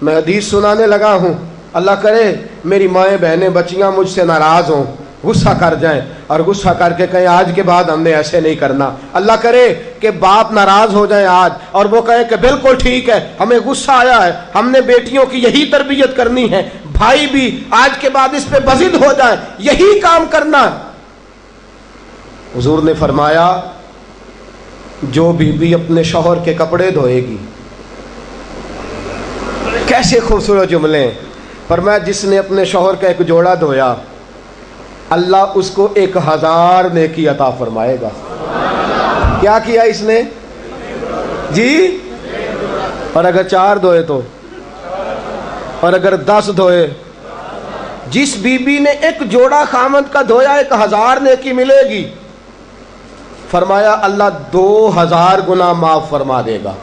میں حدیث سنانے لگا ہوں، اللہ کرے میری مائیں بہنیں بچیاں مجھ سے ناراض ہوں، غصہ کر جائیں اور غصہ کر کے کہیں آج کے بعد ہم نے ایسے نہیں کرنا۔ اللہ کرے کہ باپ ناراض ہو جائیں آج اور وہ کہیں کہ بالکل ٹھیک ہے، ہمیں غصہ آیا ہے، ہم نے بیٹیوں کی یہی تربیت کرنی ہے، بھائی بھی آج کے بعد اس پہ بضد ہو جائیں، یہی کام کرنا۔ حضور نے فرمایا جو بیوی اپنے شوہر کے کپڑے دھوئے گی، کیسے خوبصورت جملے ہیں، فرمایا جس نے اپنے شوہر کا ایک جوڑا دھویا اللہ اس کو 1000 نیکی عطا فرمائے گا۔ کیا کیا اس نے جی؟ اور اگر 4 دھوئے تو، اور اگر 10 دھوئے، جس بی بی نے ایک جوڑا خامد کا دھویا 1000 نیکی ملے گی۔ فرمایا اللہ 2000 گنا معاف فرما دے گا۔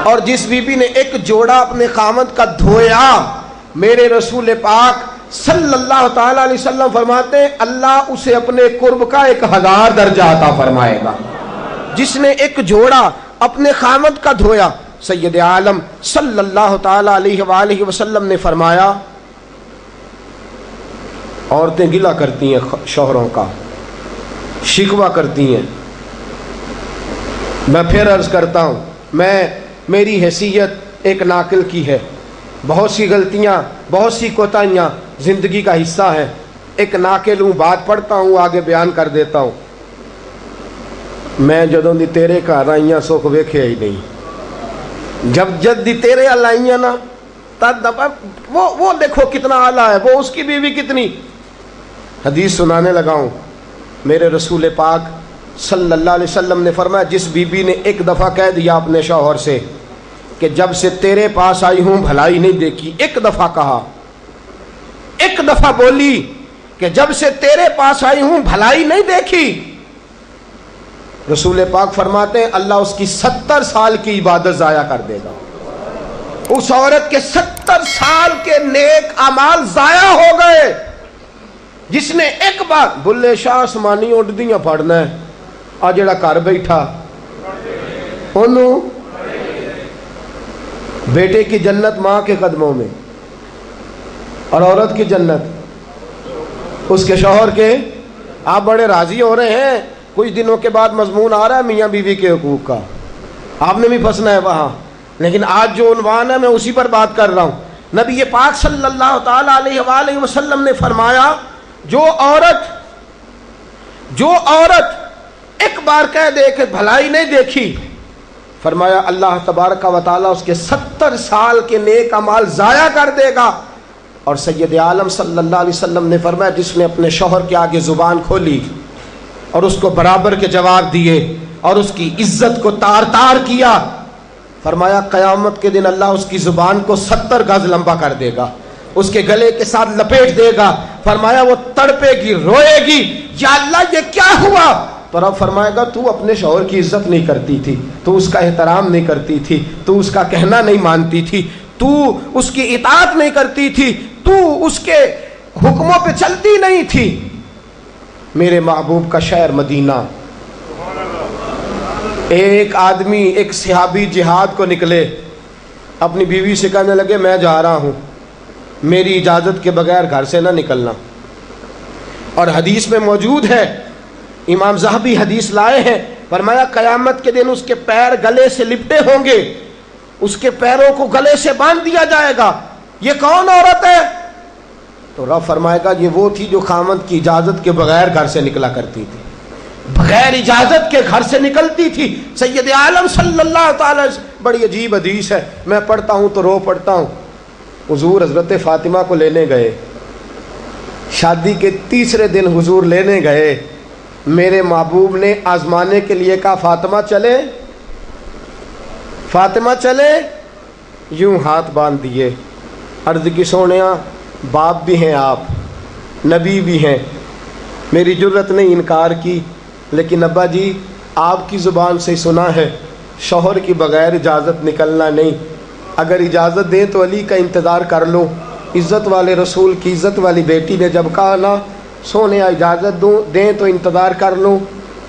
اور جس بی بی نے ایک جوڑا اپنے خامد کا دھویا، میرے رسول پاک صلی اللہ تعالی علیہ وسلم فرماتے ہیں اللہ اسے اپنے قرب کا 1000 درجہ عطا فرمائے گا۔ جس نے ایک جوڑا اپنے خامد کا دھویا، سید عالم صلی اللہ تعالی علیہ وآلہ وسلم نے فرمایا عورتیں گلہ کرتی ہیں شوہروں کا، شکوہ کرتی ہیں۔ میں پھر عرض کرتا ہوں، میری حیثیت ایک ناقل کی ہے، بہت سی غلطیاں، بہت سی کوتاہیاں زندگی کا حصہ ہیں، ایک ناقل ہوں، بات پڑھتا ہوں آگے بیان کر دیتا ہوں۔ میں جدوں دی تیرے گھر آئیاں سکھ ویکھیا ہی نہیں، جب دی تیرے ال آئیاں نا تد وہ دیکھو کتنا اعلیٰ ہے، وہ اس کی بیوی کتنی۔ حدیث سنانے لگا ہوں، میرے رسول پاک صلی اللہ علیہ وسلم نے فرمایا جس بی بی نے ایک دفعہ کہہ دیا اپنے شوہر سے کہ جب سے تیرے پاس آئی ہوں بھلائی نہیں دیکھی، ایک دفعہ کہا، ایک دفعہ بولی کہ جب سے تیرے پاس آئی ہوں بھلائی نہیں دیکھی، رسول پاک فرماتے ہیں اللہ اس کی 70 سال کی عبادت ضائع کر دے گا۔ اس عورت کے 70 سال کے نیک اعمال ضائع ہو گئے، جس نے ایک بار بلے شاہ آسمانی اڈدیاں پڑھنا ہے، آ جڑا گھر بیٹھا انہوں بیٹے کی جنت ماں کے قدموں میں، اور عورت کی جنت اس کے شوہر کے۔ آپ بڑے راضی ہو رہے ہیں، کچھ دنوں کے بعد مضمون آ رہا ہے میاں بیوی کے حقوق کا، آپ نے بھی پھنسنا ہے وہاں، لیکن آج جو عنوان ہے میں اسی پر بات کر رہا ہوں۔ نبی پاک صلی اللہ تعالی علیہ وآلہ وسلم نے فرمایا جو عورت ایک بار کہہ دے کہ بھلائی نہیں دیکھی، فرمایا اللہ تبارک و تعالیٰ اس کے 70 سال کے نیک اعمال ضائع کر دے گا۔ اور سید عالم صلی اللہ علیہ وسلم نے فرمایا جس نے اپنے شوہر کے آگے زبان کھولی اور اس کو برابر کے جواب دیے اور اس کی عزت کو تار تار کیا، فرمایا قیامت کے دن اللہ اس کی زبان کو 70 گز لمبا کر دے گا، اس کے گلے کے ساتھ لپیٹ دے گا۔ فرمایا وہ تڑپے گی، روئے گی، یا اللہ یہ کیا ہوا؟ تو رب فرمائے گا تو اپنے شوہر کی عزت نہیں کرتی تھی، تو اس کا احترام نہیں کرتی تھی، تو اس کا کہنا نہیں مانتی تھی، تو اس کی اطاعت نہیں کرتی تھی، تو اس کے حکموں پہ چلتی نہیں تھی۔ میرے محبوب کا شہر مدینہ، ایک آدمی، ایک صحابی جہاد کو نکلے، اپنی بیوی سے کہنے لگے میں جا رہا ہوں، میری اجازت کے بغیر گھر سے نہ نکلنا۔ اور حدیث میں موجود ہے، امام ذہبی حدیث لائے ہیں، فرمایا قیامت کے دن اس کے پیر گلے سے لپٹے ہوں گے، اس کے پیروں کو گلے سے باندھ دیا جائے گا، یہ کون عورت ہے؟ تو رب فرمائے گا یہ وہ تھی جو خامد کی اجازت کے بغیر گھر سے نکلا کرتی تھی، بغیر اجازت کے گھر سے نکلتی تھی۔ سید عالم صلی اللہ تعالی، بڑی عجیب حدیث ہے، میں پڑھتا ہوں تو رو پڑھتا ہوں۔ حضور حضرت فاطمہ کو لینے گئے، شادی کے 3 دن حضور لینے گئے، میرے محبوب نے آزمانے کے لیے کہا فاطمہ چلے، فاطمہ چلے، یوں ہاتھ باندھ دیے، عرض کی سونیا باپ بھی ہیں آپ، نبی بھی ہیں، میری جرت نہیں انکار کی، لیکن ابا جی آپ کی زبان سے سنا ہے شوہر کی بغیر اجازت نکلنا نہیں، اگر اجازت دیں تو علی کا انتظار کر لو۔ عزت والے رسول کی عزت والی بیٹی نے جب کہا نا سونے اجازت دیں تو انتظار کر لوں،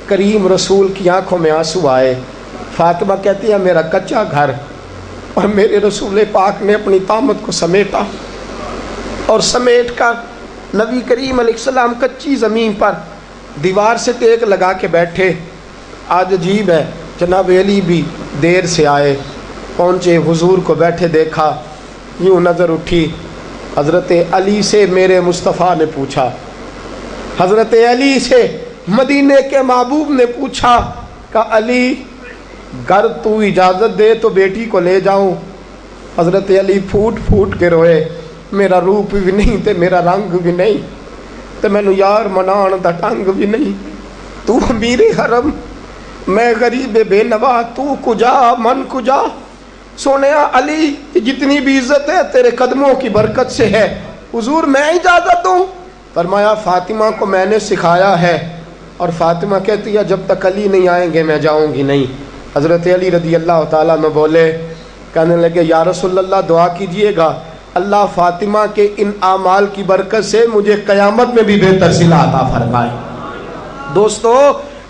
کریم رسول کی آنکھوں میں آنسو آئے۔ فاطمہ کہتی ہے میرا کچا گھر اور میرے رسول پاک نے اپنی طامت کو سمیٹا اور سمیٹ کر نبی کریم علیہ السلام کچی زمین پر دیوار سے ٹیک لگا کے بیٹھے. آج عجیب ہے، جناب علی بھی دیر سے آئے، پہنچے، حضور کو بیٹھے دیکھا، یوں نظر اٹھی. حضرت علی سے میرے مصطفیٰ نے پوچھا، حضرت علی سے مدینے کے محبوب نے پوچھا کہ علی گر تو اجازت دے تو بیٹی کو لے جاؤں. حضرت علی پھوٹ پھوٹ کے روئے، میرا روپ بھی نہیں تے میرا رنگ بھی نہیں تے مینوں یار منان دا ٹنگ بھی نہیں. تو امیر حرم، میں غریب بے نوا، تو کجا من کجا. سونیا علی جتنی بھی عزت ہے تیرے قدموں کی برکت سے ہے، حضور میں اجازت دوں؟ فرمایا فاطمہ کو میں نے سکھایا ہے، اور فاطمہ کہتی ہے جب تک علی نہیں آئیں گے میں جاؤں گی نہیں. حضرت علی رضی اللہ تعالیٰ عنہ بولے، کہنے لگے یا رسول اللہ دعا کیجئے گا اللہ فاطمہ کے ان اعمال کی برکت سے مجھے قیامت میں بھی بہتر صلہ عطا فرمائے. دوستو،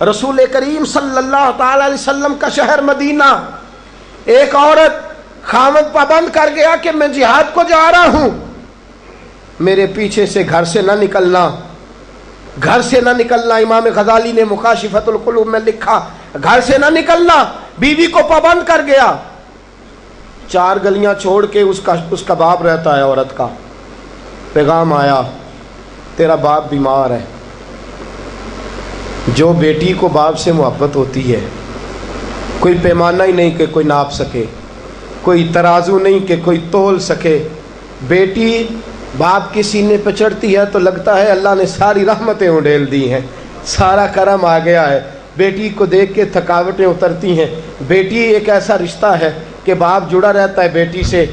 رسول کریم صلی اللہ تعالیٰ علیہ وسلم کا شہر مدینہ، ایک عورت خامد پابند کر گیا کہ میں جہاد کو جا رہا ہوں، میرے پیچھے سے گھر سے نہ نکلنا، گھر سے نہ نکلنا. امام غزالی نے مکاشفۃ القلوب میں لکھا گھر سے نہ نکلنا. بیوی کو پابند کر گیا. 4 گلیاں چھوڑ کے اس کا باپ رہتا ہے عورت کا. پیغام آیا تیرا باپ بیمار ہے. جو بیٹی کو باپ سے محبت ہوتی ہے کوئی پیمانہ ہی نہیں کہ کوئی ناپ سکے، کوئی ترازو نہیں کہ کوئی تول سکے. بیٹی باپ کے سینے پہ چڑھتی ہے تو لگتا ہے اللہ نے ساری رحمتیں اڈیل دی ہیں، سارا کرم آ گیا ہے. بیٹی کو دیکھ کے تھکاوٹیں اترتی ہیں. بیٹی ایک ایسا رشتہ ہے کہ باپ جڑا رہتا ہے بیٹی سے.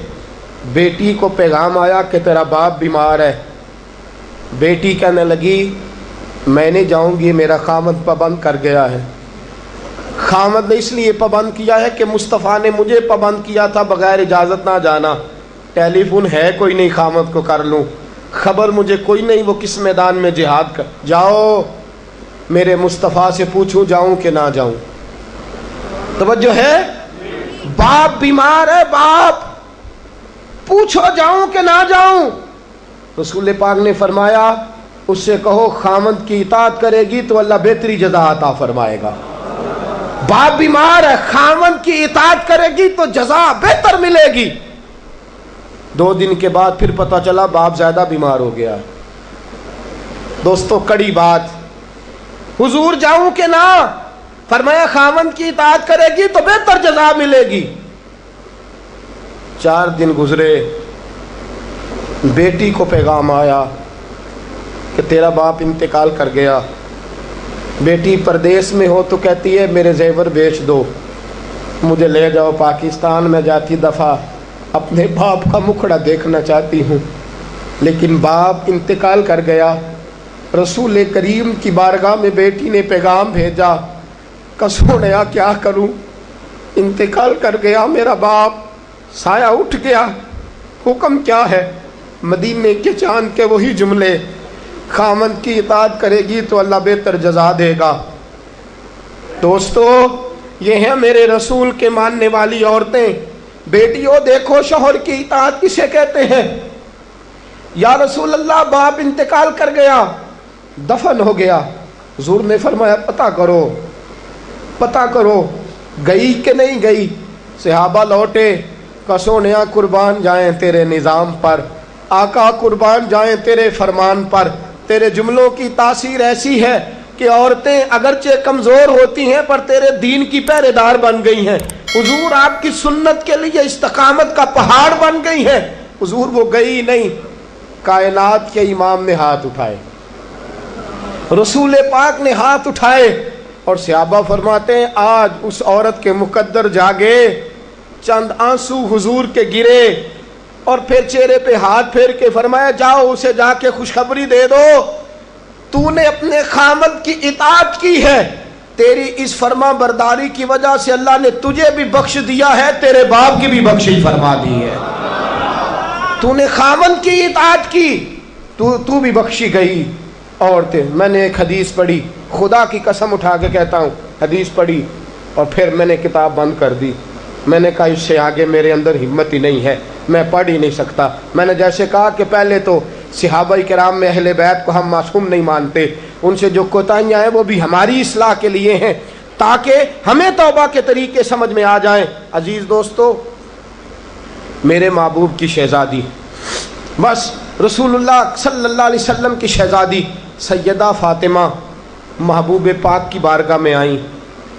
بیٹی کو پیغام آیا کہ تیرا باپ بیمار ہے. بیٹی کہنے لگی میں نہیں جاؤں گی، میرا خامد پابند کر گیا ہے. خامد نے اس لیے پابند کیا ہے کہ مصطفیٰ نے مجھے پابند کیا تھا بغیر اجازت نہ جانا. ٹیلی فون ہے کوئی نہیں خامد کو کر لوں، خبر مجھے کوئی نہیں وہ کس میدان میں جہاد کر. جاؤ میرے مصطفیٰ سے پوچھوں جاؤں کہ نہ جاؤں. توجہ ہے، باپ بیمار ہے، باپ پوچھو جاؤں کہ نہ جاؤں. رسول پاک نے فرمایا اس سے کہو خامد کی اطاعت کرے گی تو اللہ بہتری جزا عطا فرمائے گا. باپ بیمار ہے، خامد کی اطاعت کرے گی تو جزا بہتر ملے گی. 2 دن کے بعد پھر پتہ چلا باپ زیادہ بیمار ہو گیا. دوستو کڑی بات، حضور جاؤں کہ نہ؟ فرمایا خامد کی اطاعت کرے گی تو بہتر جزا ملے گی. 4 دن گزرے، بیٹی کو پیغام آیا کہ تیرا باپ انتقال کر گیا. بیٹی پردیس میں ہو تو کہتی ہے میرے زیور بیچ دو، مجھے لے جاؤ پاکستان میں جاتی دفعہ اپنے باپ کا مکھڑا دیکھنا چاہتی ہوں. لیکن باپ انتقال کر گیا. رسول کریم کی بارگاہ میں بیٹی نے پیغام بھیجا کہ سونیا کیا کروں، انتقال کر گیا میرا باپ، سایہ اٹھ گیا، حکم کیا ہے؟ مدینے کے چاند کے وہی جملے، خامد کی اطاعت کرے گی تو اللہ بہتر جزا دے گا. دوستو یہ ہیں میرے رسول کے ماننے والی عورتیں. بیٹیوں دیکھو شوہر کی اطاعت کسے کہتے ہیں. یا رسول اللہ باپ انتقال کر گیا، دفن ہو گیا. حضور نے فرمایا پتہ کرو گئی کہ نہیں گئی. صحابہ لوٹے کہ سونیا قربان جائیں تیرے نظام پر، آقا قربان جائیں تیرے فرمان پر. تیرے جملوں کی تاثیر ایسی ہے کہ عورتیں اگرچہ کمزور ہوتی ہیں پر تیرے دین کی پہرے دار بن گئی ہیں. حضور آپ کی سنت کے لیے استقامت کا پہاڑ بن گئی ہیں. حضور وہ گئی نہیں. کائنات کے امام نے ہاتھ اٹھائے، رسول پاک نے ہاتھ اٹھائے، اور صحابہ فرماتے ہیں آج اس عورت کے مقدر جاگے. چند آنسو حضور کے گرے اور پھر چہرے پہ ہاتھ پھیر کے فرمایا جاؤ اسے جا کے خوشخبری دے دو، تو نے اپنے خامد کی اطاعت کی ہے، تیری اس فرما برداری کی وجہ سے اللہ نے تجھے بھی بخش دیا ہے، تیرے باپ کی بھی بخشش فرما دی ہے. تو نے خامد کی اطاعت کی تو بھی بخشی گئی. عورتیں، میں نے ایک حدیث پڑھی، خدا کی قسم اٹھا کے کہتا ہوں، حدیث پڑھی اور پھر میں نے کتاب بند کر دی. میں نے کہا اس سے آگے میرے اندر ہمت ہی نہیں ہے، میں پڑھ ہی نہیں سکتا۔ میں نے جیسے کہا کہ پہلے تو صحابہ کرام میں اہل بیت کو ہم معصوم نہیں مانتے، ان سے جو کوتاہیاں ہیں وہ بھی ہماری اصلاح کے لیے ہیں تاکہ ہمیں توبہ کے طریقے سمجھ میں آ جائیں۔ عزیز دوستو، میرے محبوب کی شہزادی، بس رسول اللہ صلی اللہ علیہ وسلم کی شہزادی سیدہ فاطمہ محبوب پاک کی بارگاہ میں آئیں،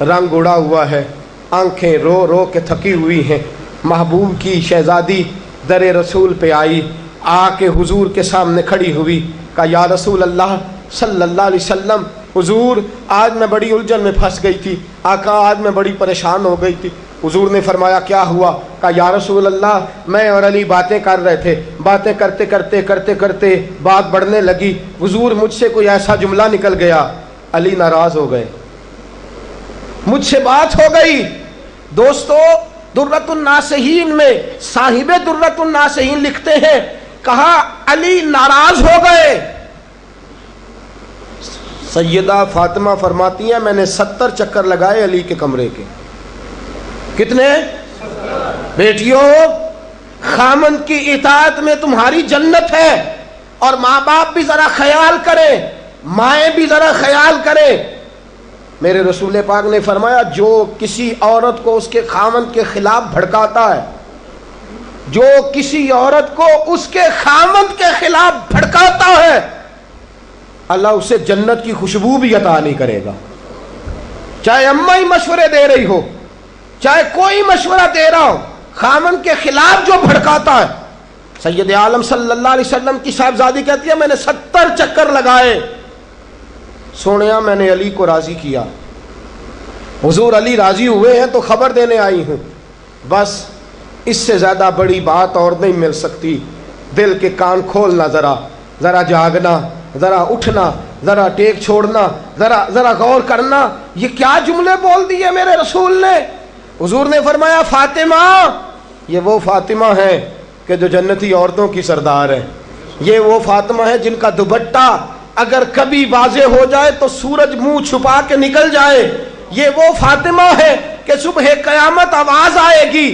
رنگ اڑا ہوا ہے، آنکھیں رو رو کے تھکی ہوئی ہیں۔ محبوب کی شہزادی در رسول پہ آئی، آ کے حضور کے سامنے کھڑی ہوئی، کہا یا رسول اللہ صلی اللہ علیہ وسلم، حضور آج میں بڑی الجھن میں پھنس گئی تھی، آقا آج میں بڑی پریشان ہو گئی تھی۔ حضور نے فرمایا کیا ہوا؟ کہا یا رسول اللہ میں اور علی باتیں کر رہے تھے، باتیں کرتے کرتے کرتے کرتے بات بڑھنے لگی، حضور مجھ سے کوئی ایسا جملہ نکل گیا، علی ناراض ہو گئے، مجھ سے بات ہو گئی۔ دوستو درۃ الناصحین میں صاحب درۃ الناصحین لکھتے ہیں، کہا علی ناراض ہو گئے۔ سیدہ فاطمہ فرماتی ہیں میں نے 70 چکر لگائے علی کے کمرے کے۔ کتنے؟ بیٹیوں، خامند کی اطاعت میں تمہاری جنت ہے، اور ماں باپ بھی ذرا خیال کریں، مائیں بھی ذرا خیال کریں۔ میرے رسول پاک نے فرمایا جو کسی عورت کو اس کے خامند کے خلاف بھڑکاتا ہے، جو کسی عورت کو اس کے خامند کے خلاف بھڑکاتا ہے، اللہ اسے جنت کی خوشبو بھی عطا نہیں کرے گا۔ چاہے اماں ہی مشورے دے رہی ہو، چاہے کوئی مشورہ دے رہا ہو، خامند کے خلاف جو بھڑکاتا ہے۔ سید عالم صلی اللہ علیہ وسلم کی صاحبزادی کہتی ہے میں نے 70 چکر لگائے، سونیا میں نے علی کو راضی کیا، حضور علی راضی ہوئے ہیں تو خبر دینے آئی ہوں، بس اس سے زیادہ بڑی بات اور نہیں مل سکتی۔ دل کے کان کھولنا، ذرا جاگنا، ذرا اٹھنا، ذرا ٹیک چھوڑنا، ذرا غور کرنا، یہ کیا جملے بول دیے میرے رسول نے۔ حضور نے فرمایا فاطمہ، یہ وہ فاطمہ ہے کہ جو جنتی عورتوں کی سردار ہے، یہ وہ فاطمہ ہے جن کا دوپٹہ اگر کبھی واضح ہو جائے تو سورج منہ چھپا کے نکل جائے، یہ وہ فاطمہ ہے کہ صبح قیامت آواز آئے گی،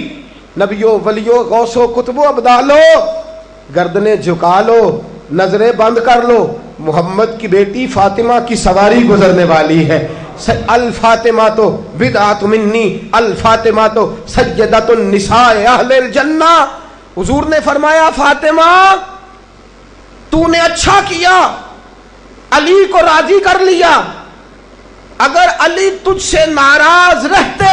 نبیوں ولیوں غوثوں کتبوں ابدالو گردنیں جھکا لو، نظریں بند کر لو، محمد کی بیٹی فاطمہ کی سواری گزرنے والی ہے۔ الفاطمہ تو بدعت منی، الفاطمہ تو سیدۃ النساء اہل الجنہ۔ حضور نے فرمایا فاطمہ تو نے اچھا کیا، علی کو راضی کر لیا، اگر علی تجھ سے ناراض رہتے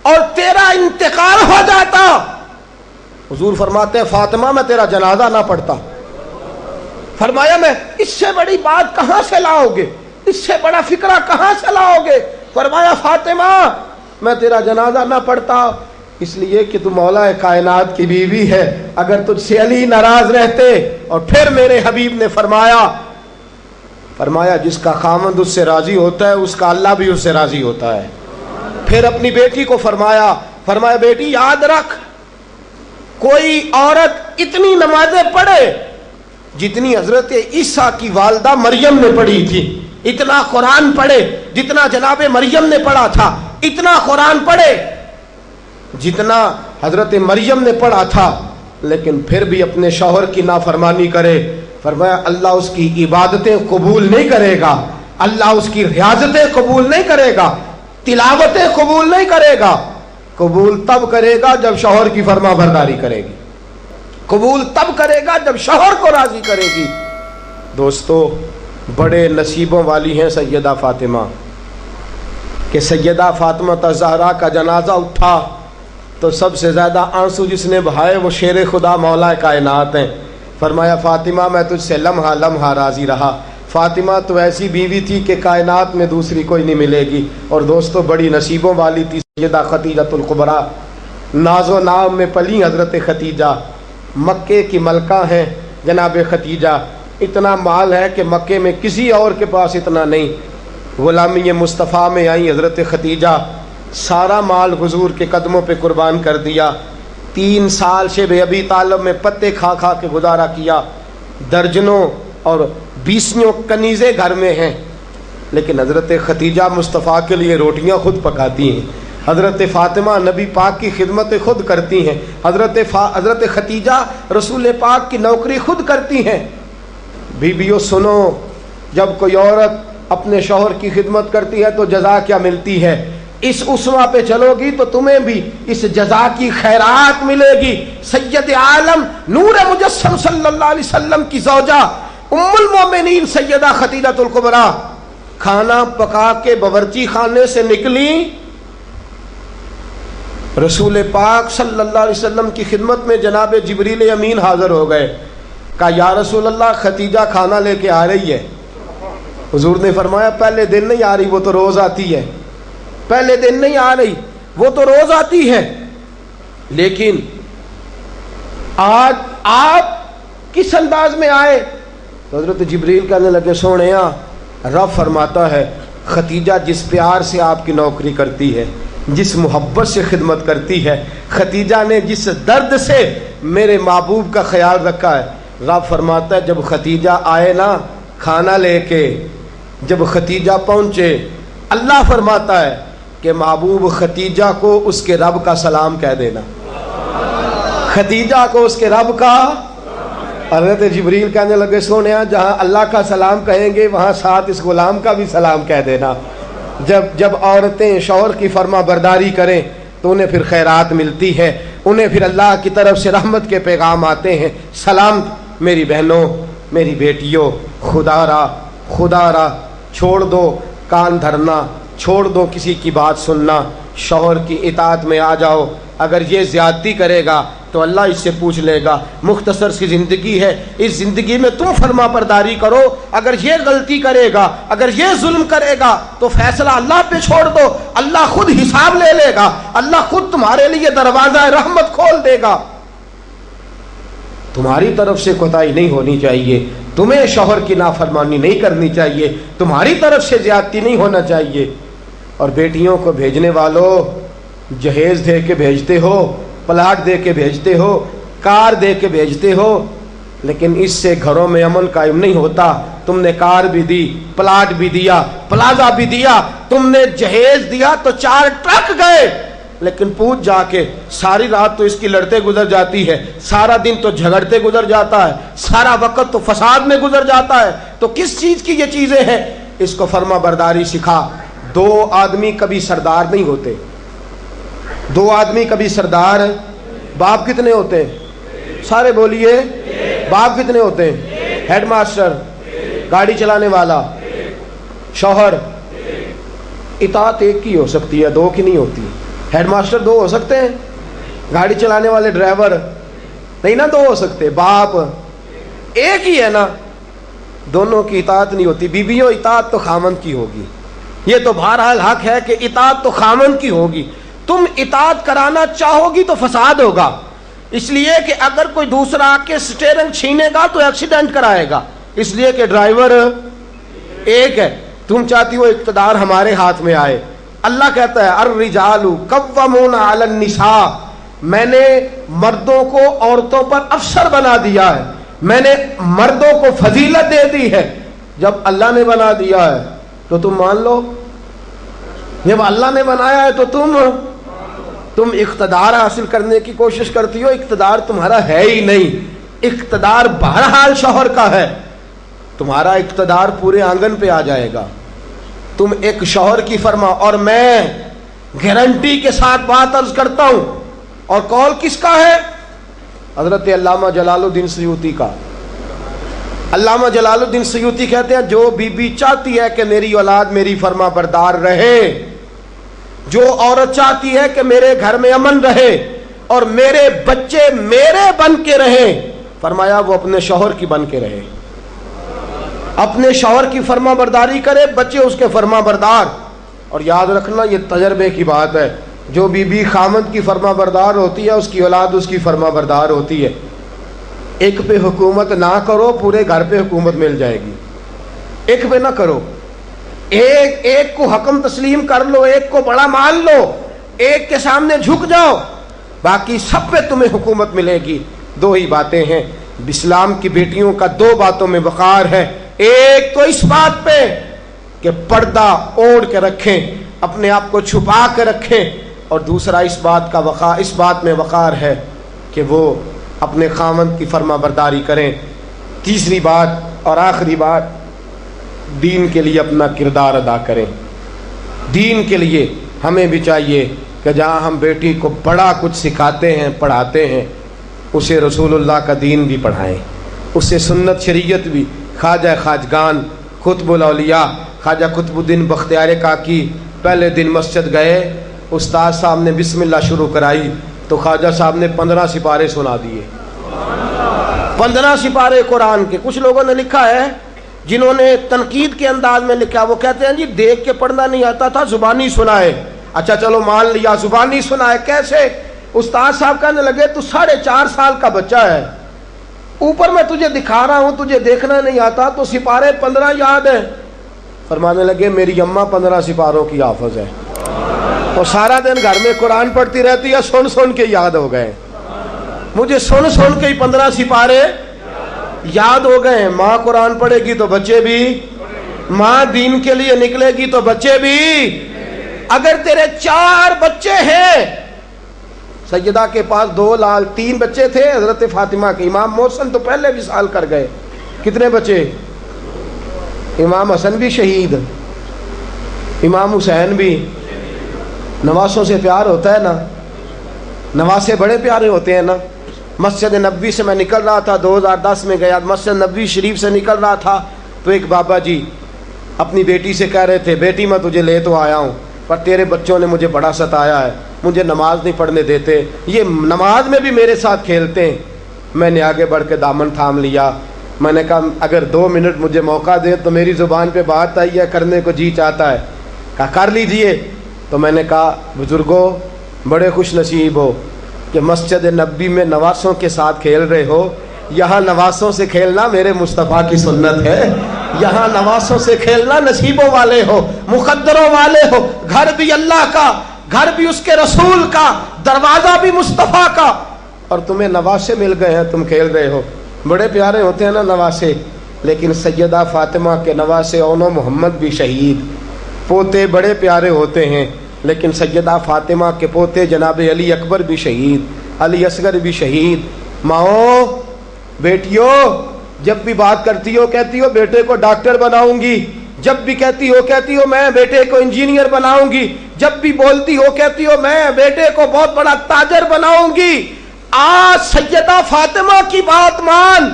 اور تیرا انتقال ہو جاتا، حضور فرماتے ہیں فاطمہ میں تیرا جنازہ نہ پڑھتا۔ فرمایا میں اس سے بڑی بات کہاں سے لاؤ گے، اس سے بڑا فکرہ کہاں سے لاؤ گے؟ فرمایا فاطمہ میں تیرا جنازہ نہ پڑھتا اس لیے کہ تو مولا کائنات کی بیوی ہے، اگر تجھ سے علی ناراض رہتے۔ اور پھر میرے حبیب نے فرمایا جس کا خامند اس سے راضی ہوتا ہے اس کا اللہ بھی اس سے راضی ہوتا ہے۔ پھر اپنی بیٹی کو فرمایا بیٹی یاد رکھ، کوئی عورت اتنی نمازیں پڑھے جتنی حضرت عیسیٰ کی والدہ مریم نے پڑھی تھی، اتنا قرآن پڑھے جتنا جناب مریم نے پڑھا تھا، اتنا قرآن پڑھے جتنا حضرت مریم نے پڑھا تھا، لیکن پھر بھی اپنے شوہر کی نافرمانی کرے، فرمایا اللہ اس کی عبادتیں قبول نہیں کرے گا، اللہ اس کی ریاضتیں قبول نہیں کرے گا، تلاوتیں قبول نہیں کرے گا۔ قبول تب کرے گا جب شوہر کی فرما برداری کرے گی، قبول تب کرے گا جب شوہر کو راضی کرے گی۔ دوستو بڑے نصیبوں والی ہیں سیدہ فاطمہ کہ سیدہ فاطمہ الزہرا کا جنازہ اٹھا تو سب سے زیادہ آنسو جس نے بہائے وہ شیر خدا مولا کائنات ہیں۔ فرمایا فاطمہ میں تجھ سے لمحہ لمحہ راضی رہا، فاطمہ تو ایسی بیوی تھی کہ کائنات میں دوسری کوئی نہیں ملے گی۔ اور دوستو بڑی نصیبوں والی تھی سیدہ خدیجہ الکبریٰ، ناز و نام میں پلی حضرت خدیجہ، مکے کی ملکہ ہیں جناب خدیجہ، اتنا مال ہے کہ مکے میں کسی اور کے پاس اتنا نہیں۔ غلامی مصطفیٰ میں آئی حضرت خدیجہ، سارا مال حضور کے قدموں پہ قربان کر دیا، 3 سال شیب ابی طالب میں پتے کھا کھا کے گزارا کیا، درجنوں اور 20 کنیزیں گھر میں ہیں، لیکن حضرت خدیجہ مصطفیٰ کے لیے روٹیاں خود پکاتی ہیں۔ حضرت فاطمہ نبی پاک کی خدمت خود کرتی ہیں، حضرت خدیجہ رسول پاک کی نوکری خود کرتی ہیں۔ بیویوں سنو، جب کوئی عورت اپنے شوہر کی خدمت کرتی ہے تو جزا کیا ملتی ہے؟ اس اسوہ پہ چلو گی تو تمہیں بھی اس جزا کی خیرات ملے گی۔ سید عالم نور مجسم صلی اللہ علیہ وسلم کی زوجہ ام المومنین سیدہ خدیجہ الکبریٰ کھانا پکا کے باورچی خانے سے نکلی، رسول پاک صلی اللہ علیہ وسلم کی خدمت میں جناب جبریل امین حاضر ہو گئے۔ کہا یا رسول اللہ خدیجہ کھانا لے کے آ رہی ہے۔ حضور نے فرمایا پہلے دن نہیں آ رہی، وہ تو روز آتی ہے۔ پہلے دن نہیں آ رہی، وہ تو روز آتی ہے، لیکن آج آپ کس انداز میں آئے؟ تو حضرت جبریل کہنے لگے سونیا، رب فرماتا ہے خدیجہ جس پیار سے آپ کی نوکری کرتی ہے، جس محبت سے خدمت کرتی ہے، خدیجہ نے جس درد سے میرے محبوب کا خیال رکھا ہے، رب فرماتا ہے جب خدیجہ آئے نا کھانا لے کے، جب خدیجہ پہنچے، اللہ فرماتا ہے کہ محبوب خدیجہ کو اس کے رب کا سلام کہہ دینا، خدیجہ کو اس کے رب کا۔ حضرت جبریل کہنے لگے سونیا جہاں اللہ کا سلام کہیں گے وہاں ساتھ اس غلام کا بھی سلام کہہ دینا۔ جب عورتیں شوہر کی فرما برداری کریں تو انہیں پھر خیرات ملتی ہے، انہیں پھر اللہ کی طرف سے رحمت کے پیغام آتے ہیں۔ سلام میری بہنوں، میری بیٹیوں، خدا را چھوڑ دو کان دھرنا، چھوڑ دو کسی کی بات سننا، شوہر کی اطاعت میں آ جاؤ۔ اگر یہ زیادتی کرے گا تو اللہ اس سے پوچھ لے گا۔ مختصر سی زندگی ہے، اس زندگی میں تم فرما برداری کرو۔ اگر یہ غلطی کرے گا، اگر یہ ظلم کرے گا تو فیصلہ اللہ پہ چھوڑ دو، اللہ خود حساب لے لے گا، اللہ خود تمہارے لیے دروازہ رحمت کھول دے گا۔ تمہاری طرف سے کوتاہی نہیں ہونی چاہیے، تمہیں شوہر کی نافرمانی نہیں کرنی چاہیے، تمہاری طرف سے زیادتی نہیں ہونا چاہیے۔ اور بیٹیوں کو بھیجنے والوں، جہیز دے کے بھیجتے ہو، پلاٹ دے کے بھیجتے ہو، کار دے کے بھیجتے ہو، لیکن اس سے گھروں میں امن قائم نہیں ہوتا۔ تم نے کار بھی دی، پلاٹ بھی دیا، پلازا بھی دیا، تم نے جہیز دیا تو 4 ٹرک گئے، لیکن پوچھ جا کے ساری رات تو اس کی لڑتے گزر جاتی ہے، سارا دن تو جھگڑتے گزر جاتا ہے، سارا وقت تو فساد میں گزر جاتا ہے، تو کس چیز کی یہ چیزیں ہیں؟ اس کو فرما برداری سکھا۔ 2 آدمی کبھی سردار نہیں ہوتے، 2 آدمی کبھی سردار۔ باپ کتنے ہوتے ہیں؟ سارے بولیے، باپ کتنے ہوتے ہیں؟ ہیڈ ماسٹر، گاڑی چلانے والا، شوہر۔ اطاعت ایک کی ہو سکتی ہے، 2 کی نہیں ہوتی۔ ہیڈ ماسٹر 2 ہو سکتے ہیں، گاڑی چلانے والے ڈرائیور نہیں نا 2 ہو سکتے، باپ ایک ہی ہے نا، دونوں کی اطاعت نہیں ہوتی۔ بیویوں اطاعت تو خامند کی ہوگی، یہ تو بہرحال حق ہے کہ اطاعت تو خامند کی ہوگی۔ تم اطاعت کرانا چاہو گی تو فساد ہوگا، اس لیے کہ اگر کوئی دوسرا آ کے سٹیئرنگ چھینے گا تو ایکسیڈنٹ کرائے گا، اس لیے کہ ڈرائیور ایک ہے۔ تم چاہتی ہو اقتدار ہمارے ہاتھ میں آئے، اللہ کہتا ہے الرجال قوامون علی النساء، میں نے مردوں کو عورتوں پر افسر بنا دیا ہے، میں نے مردوں کو فضیلت دے دی ہے۔ جب اللہ نے بنا دیا ہے تو تم مان لو، جب اللہ نے بنایا ہے تو تم اقتدار حاصل کرنے کی کوشش کرتی ہو، اقتدار تمہارا ہے ہی نہیں، اقتدار بہرحال شوہر کا ہے، تمہارا اقتدار پورے آنگن پہ آ جائے گا۔ تم ایک شوہر کی فرما، اور میں گارنٹی کے ساتھ بات عرض کرتا ہوں، اور قول کس کا ہے؟ حضرت علامہ جلال الدین سیوطی کا۔ علامہ جلال الدین سیوطی کہتے ہیں جو بیوی چاہتی ہے کہ میری اولاد میری فرما بردار رہے، جو عورت چاہتی ہے کہ میرے گھر میں امن رہے اور میرے بچے میرے بن کے رہیں، فرمایا وہ اپنے شوہر کی بن کے رہے، اپنے شوہر کی فرما برداری کرے، بچے اس کے فرما بردار۔ اور یاد رکھنا یہ تجربے کی بات ہے، جو بیوی خامند کی فرما بردار ہوتی ہے اس کی اولاد اس کی فرما بردار ہوتی ہے۔ ایک پہ حکومت نہ کرو، پورے گھر پہ حکومت مل جائے گی۔ ایک پہ نہ کرو، ایک کو حکم تسلیم کر لو، ایک کو بڑا مان لو، ایک کے سامنے جھک جاؤ، باقی سب پہ تمہیں حکومت ملے گی۔ 2 ہی باتیں ہیں اسلام کی بیٹیوں کا، 2 باتوں میں وقار ہے۔ ایک تو اس بات پہ کہ پردہ اوڑھ کے رکھیں، اپنے آپ کو چھپا کے رکھیں، اور دوسرا اس بات میں وقار ہے کہ وہ اپنے خاوند کی فرما برداری کریں۔ تیسری بات اور آخری بات، دین کے لیے اپنا کردار ادا کریں۔ دین کے لیے ہمیں بھی چاہیے کہ جہاں ہم بیٹی کو بڑا کچھ سکھاتے ہیں پڑھاتے ہیں، اسے رسول اللہ کا دین بھی پڑھائیں، اسے سنت شریعت بھی۔ خواجہ خواجگان قطب الاولیاء خواجہ قطب الدین بختیار کاکی پہلے دن مسجد گئے، استاد صاحب نے بسم اللہ شروع کرائی تو خواجہ صاحب نے 15 سپارے سنا دیے، 15 سپارے قرآن کے۔ کچھ لوگوں نے لکھا ہے جنہوں نے تنقید کے انداز میں لکھا، وہ کہتے ہیں جی دیکھ کے پڑھنا نہیں آتا تھا، زبانی سنائے۔ اچھا چلو مان لیا زبانی سنائے، کیسے؟ استاد صاحب کہنے لگے تو 4.5 سال کا بچہ ہے، اوپر میں تجھے دکھا رہا ہوں، تجھے دیکھنا نہیں آتا تو سپارے 15 یاد ہیں۔ فرمانے لگے میری اماں 15 سپاروں کی حافظ ہے، تو سارا دن گھر میں قرآن پڑھتی رہتی ہے، سن سن کے یاد ہو گئے، مجھے سن سن کے ہی 15 سپارے یاد ہو گئے۔ ماں قرآن پڑھے گی تو بچے بھی، ماں دین کے لیے نکلے گی تو بچے بھی۔ اگر تیرے 4 بچے ہیں، سیدہ کے پاس 2 لال 3 بچے تھے حضرت فاطمہ کے، امام محسن تو پہلے وصال کر گئے، کتنے بچے؟ امام حسن بھی شہید، امام حسین بھی۔ نواسوں سے پیار ہوتا ہے نا، نواسے بڑے پیارے ہوتے ہیں نا۔ مسجد نبوی سے میں نکل رہا تھا، 2010 میں گیا، مسجد نبوی شریف سے نکل رہا تھا تو ایک بابا جی اپنی بیٹی سے کہہ رہے تھے بیٹی میں تجھے لے تو آیا ہوں پر تیرے بچوں نے مجھے بڑا ستایا ہے، مجھے نماز نہیں پڑھنے دیتے، یہ نماز میں بھی میرے ساتھ کھیلتے ہیں۔ میں نے آگے بڑھ کے دامن تھام لیا، میں نے کہا اگر 2 منٹ مجھے موقع دیں تو میری زبان پہ بات آئی ہے، کرنے کو جی چاہتا ہے، کہا کر لیجئے۔ تو میں نے کہا بزرگوں بڑے خوش نصیب ہو کہ مسجد نبوی میں نواسوں کے ساتھ کھیل رہے ہو، یہاں نواسوں سے کھیلنا میرے مصطفیٰ کی سنت ہے، یہاں نواسوں سے کھیلنا نصیبوں والے ہو، مقدروں والے ہو، گھر بھی اللہ کا، گھر بھی اس کے رسول کا، دروازہ بھی مصطفیٰ کا، اور تمہیں نواسے مل گئے ہیں، تم کھیل رہے ہو۔ بڑے پیارے ہوتے ہیں نا نواسے، لیکن سیدہ فاطمہ کے نواسے اونو محمد بھی شہید، پوتے بڑے پیارے ہوتے ہیں، لیکن سیدہ فاطمہ کے پوتے جناب علی اکبر بھی شہید، علی اصغر بھی شہید۔ ماؤں بیٹیوں جب بھی بات کرتی ہو کہتی ہو بیٹے کو ڈاکٹر بناؤں گی، جب بھی کہتی ہو میں بیٹے کو انجینئر بناؤں گی، جب بھی بولتی ہو کہتی ہو میں بیٹے کو بہت بڑا تاجر بناؤں گی۔ آج سیدہ فاطمہ کی بات مان،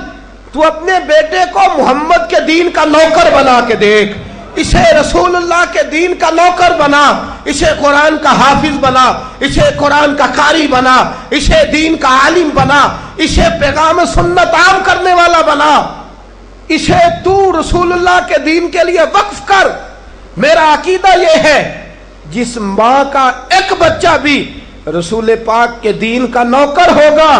تو اپنے بیٹے کو محمد کے دین کا نوکر بنا کے دیکھ، اسے رسول اللہ کے دین کا نوکر بنا، اسے قرآن کا حافظ بنا، اسے قرآن کا قاری بنا، اسے دین کا عالم بنا، اسے پیغام سنت عام کرنے والا بنا، اسے تو رسول اللہ کے دین کے لیے وقف کر۔ میرا عقیدہ یہ ہے جس ماں کا ایک بچہ بھی رسول پاک کے دین کا نوکر ہوگا،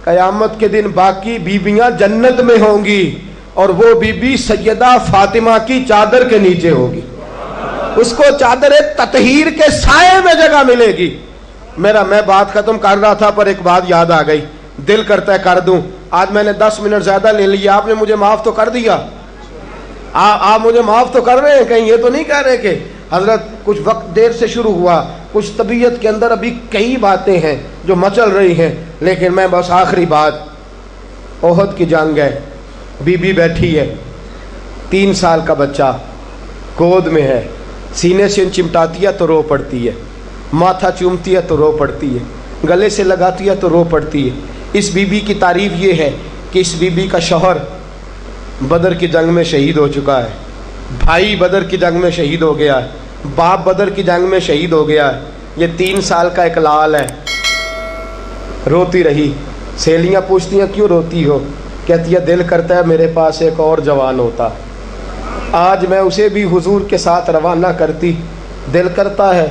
قیامت کے دن باقی بیویاں جنت میں ہوں گی اور وہ بی بی سیدہ فاطمہ کی چادر کے نیچے ہوگی، اس کو چادر تطہیر کے سائے میں جگہ ملے گی۔ میں بات ختم کر رہا تھا پر ایک بات یاد آ گئی، دل کرتا ہے کر دوں۔ آج میں نے 10 منٹ زیادہ لے لیا، آپ نے مجھے معاف تو کر دیا، آپ مجھے معاف تو کر رہے ہیں، کہیں یہ تو نہیں کہہ رہے کہ حضرت کچھ وقت دیر سے شروع ہوا، کچھ طبیعت کے اندر ابھی کئی باتیں ہیں جو مچل رہی ہیں، لیکن میں بس آخری بات، احد کی جنگ ہے، بی بی بیٹھی ہے، 3 سال کا بچہ گود میں ہے، سینے سے چمٹاتی ہے تو رو پڑتی ہے، ماتھا چومتی ہے تو رو پڑتی ہے، گلے سے لگاتی ہے تو رو پڑتی ہے۔ اس بی بی کی تعریف یہ ہے کہ اس بی بی کا شوہر بدر کی جنگ میں شہید ہو چکا ہے، بھائی بدر کی جنگ میں شہید ہو گیا ہے، باپ بدر کی جنگ میں شہید ہو گیا ہے، یہ 3 سال کا ایک لال ہے۔ روتی رہی، سہیلیاں پوچھتی ہیں کیوں روتی ہو؟ کہتی ہے دل کرتا ہے میرے پاس ایک اور جوان ہوتا، آج میں اسے بھی حضور کے ساتھ روانہ کرتی، دل کرتا ہے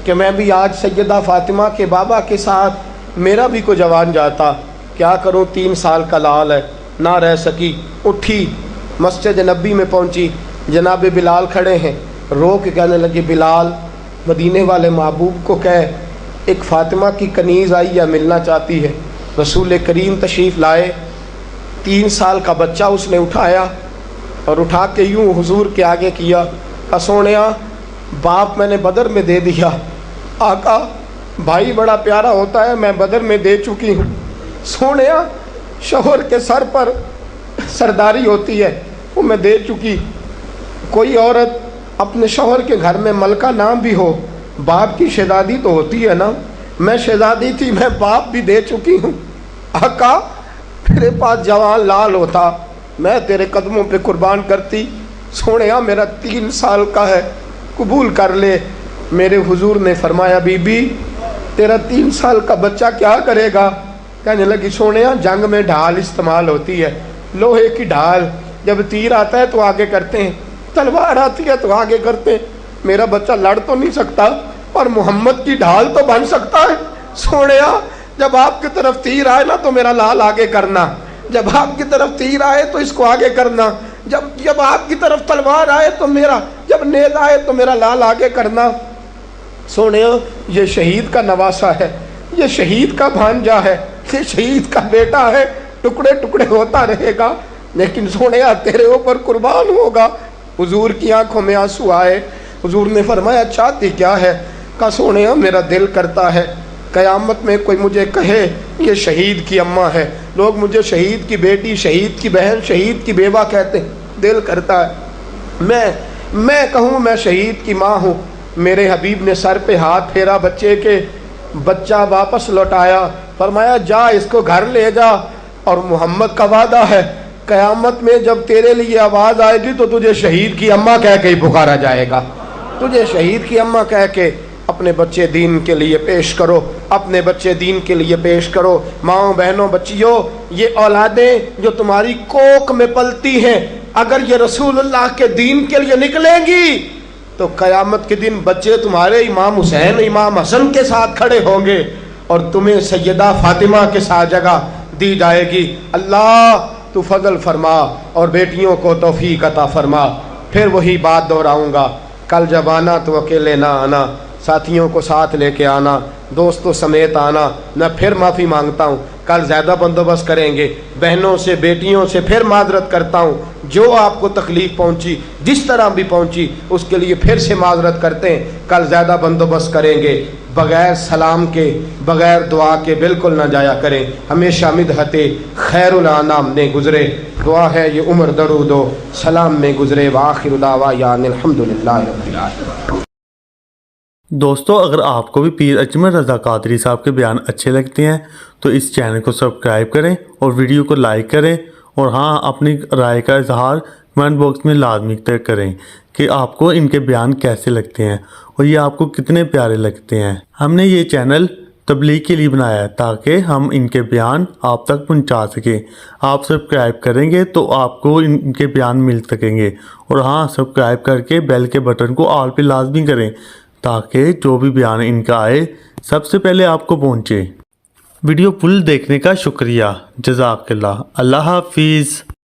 کہ میں بھی آج سیدہ فاطمہ کے بابا کے ساتھ میرا بھی کوئی جوان جاتا، کیا کروں 3 سال کا لال ہے، نہ رہ سکی، اٹھی مسجد نبی میں پہنچی، جناب بلال کھڑے ہیں، رو کے کہنے لگے بلال مدینے والے محبوب کو کہے ایک فاطمہ کی کنیز آئی ہے ملنا چاہتی ہے۔ رسول کریم تشریف لائے، 3 سال کا بچہ اس نے اٹھایا اور اٹھا کے یوں حضور کے آگے کیا، سونیا باپ میں نے بدر میں دے دیا، آقا بھائی بڑا پیارا ہوتا ہے، میں بدر میں دے چکی ہوں۔ سونیا شوہر کے سر پر سرداری ہوتی ہے، وہ میں دے چکی۔ کوئی عورت اپنے شوہر کے گھر میں ملکہ نام بھی ہو، باپ کی شہزادی تو ہوتی ہے نا، میں شہزادی تھی، میں باپ بھی دے چکی ہوں۔ آقا میرے پاس جوان لال ہوتا، میں تیرے قدموں پہ قربان کرتی۔ سونیا میرا 3 سال کا ہے، قبول کر لے۔ میرے حضور نے فرمایا بی بی تیرا 3 سال کا بچہ کیا کرے گا؟ کہنے لگی سونیا جنگ میں ڈھال استعمال ہوتی ہے، لوہے کی ڈھال، جب تیر آتا ہے تو آگے کرتے ہیں، تلوار آتی ہے تو آگے کرتے ہیں، میرا بچہ لڑ تو نہیں سکتا اور محمد کی ڈھال تو بن سکتا ہے۔ سونیا جب آپ کی طرف تیر آئے نا تو میرا لال آگے کرنا، جب آپ کی طرف تیر آئے تو اس کو آگے کرنا، جب آپ کی طرف تلوار آئے تو میرا، جب نیز آئے تو میرا لال آگے کرنا۔ سونیا یہ شہید کا نواسا ہے، یہ شہید کا بھانجا ہے، یہ شہید کا بیٹا ہے، ٹکڑے ٹکڑے ہوتا رہے گا لیکن سونیا تیرے اوپر قربان ہوگا۔ حضور کی آنکھوں میں آنسو آئے۔ حضور نے فرمایا چاہتی کیا ہے؟ کہا سونیا میرا دل کرتا ہے قیامت میں کوئی مجھے کہے یہ شہید کی اماں ہے، لوگ مجھے شہید کی بیٹی، شہید کی بہن، شہید کی بیوہ کہتے ہیں، دل کرتا ہے میں کہوں میں شہید کی ماں ہوں۔ میرے حبیب نے سر پہ ہاتھ پھیرا بچے کے، بچہ واپس لوٹایا، فرمایا جا اس کو گھر لے جا، اور محمد کا وعدہ ہے قیامت میں جب تیرے لیے آواز آئے گی تو تجھے شہید کی اماں کہہ کے ہی پکارا جائے گا، تجھے شہید کی اماں کہہ کے اپنے بچے دین کے لیے پیش کرو، اپنے بچے دین کے لیے پیش کرو۔ ماؤں بہنوں بچیوں، یہ اولادیں جو تمہاری کوکھ میں پلتی ہیں اگر یہ رسول اللہ کے دین کے لیے نکلیں گی تو قیامت کے دن بچے تمہارے امام حسین امام حسن کے ساتھ کھڑے ہوں گے اور تمہیں سیدہ فاطمہ کے ساتھ جگہ دی جائے گی۔ اللہ تو فضل فرما اور بیٹیوں کو توفیق عطا فرما۔ پھر وہی بات دہراؤں گا، کل جب آنا تو اکیلے نہ آنا، ساتھیوں کو ساتھ لے کے آنا، دوستوں سمیت آنا۔ میں پھر معافی مانگتا ہوں، کل زیادہ بندوبست کریں گے، بہنوں سے بیٹیوں سے پھر معذرت کرتا ہوں، جو آپ کو تکلیف پہنچی جس طرح بھی پہنچی اس کے لیے پھر سے معذرت کرتے ہیں، کل زیادہ بندوبست کریں گے۔ بغیر سلام کے بغیر دعا کے بالکل نہ جایا کریں، ہمیشہ مدحت خیر الانام نے گزرے، دعا ہے یہ عمر درود و سلام میں گزرے۔ وآخر دعوانا الحمدللہ رب العالمین۔ دوستو اگر آپ کو بھی پیر اجمل رضا قادری صاحب کے بیان اچھے لگتے ہیں تو اس چینل کو سبسکرائب کریں اور ویڈیو کو لائک کریں، اور ہاں اپنی رائے کا اظہار کمنٹ باکس میں لازمی کریں کہ آپ کو ان کے بیان کیسے لگتے ہیں اور یہ آپ کو کتنے پیارے لگتے ہیں۔ ہم نے یہ چینل تبلیغ کے لیے بنایا ہے تاکہ ہم ان کے بیان آپ تک پہنچا سکیں۔ آپ سبسکرائب کریں گے تو آپ کو ان کے بیان مل سکیں گے، اور ہاں سبسکرائب کر کے بیل کے بٹن کو آل پہ لازمی کریں تاکہ جو بھی بیان ان کا آئے سب سے پہلے آپ کو پہنچے۔ ویڈیو فل دیکھنے کا شکریہ، جزاک اللہ۔ اللہ حافظ۔